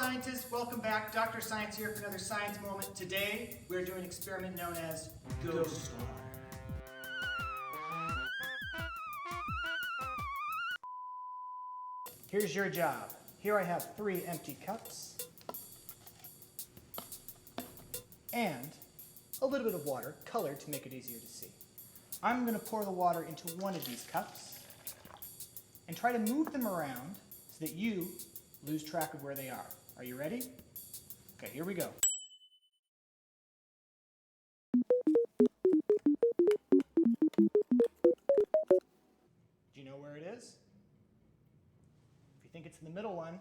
scientists, welcome back. Dr. Science here for another science moment. Today, we're doing an experiment known as ghost water. Here's your job. Here I have 3 empty cups and a little bit of water, colored to make it easier to see. I'm going to pour the water into one of these cups and try to move them around so that you lose track of where they are. Are you ready? Okay, here we go. Do you know where it is? If you think it's in the middle one,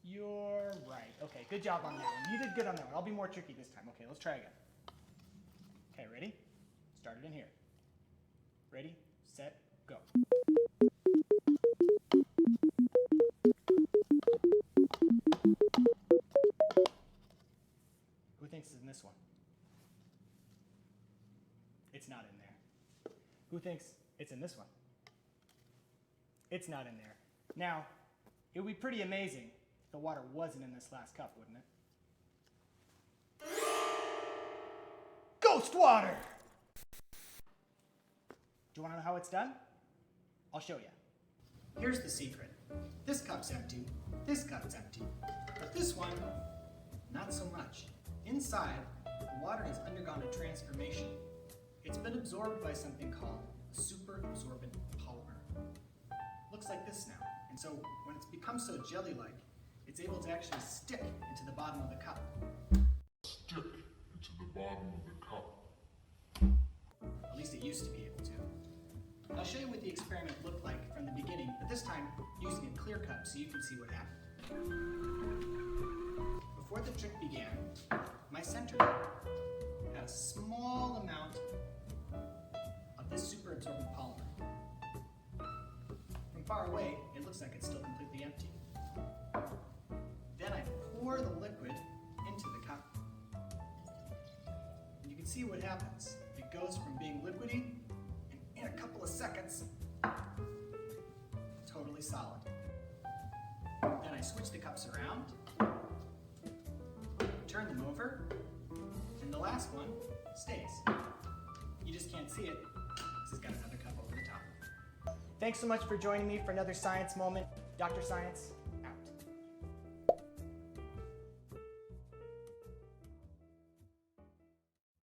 you're right. Okay, good job on that one. You did good on that one. I'll be more tricky this time. Okay, let's try again. Okay, ready? Start it in here. Ready, set, go. Who thinks it's in this one? It's not in there. Who thinks it's in this one? It's not in there. Now, it would be pretty amazing if the water wasn't in this last cup, wouldn't it? Ghost water! Do you want to know how it's done? I'll show you. Here's the secret. This cup's empty, this cup's empty, but this one, not so much. Inside, the water has undergone a transformation. It's been absorbed by something called a super absorbent polymer. Looks like this now. And so when it's become so jelly-like, it's able to actually stick into the bottom of the cup. Stick into the bottom of the cup. At least it used to be able to. I'll show you what the experiment looked like from the beginning, but this time using a clear cup so you can see what happened. Before the trick began, my center had a small amount of this super absorbent polymer. From far away, it looks like it's still completely empty. Then I pour the liquid into the cup. And you can see what happens. It goes from being liquidy, and in a couple of seconds, totally solid. Then I switch the cups around, turn them over, and the last one stays. You just can't see it because it's got another cup over the top. Thanks so much for joining me for another science moment. Dr. Science,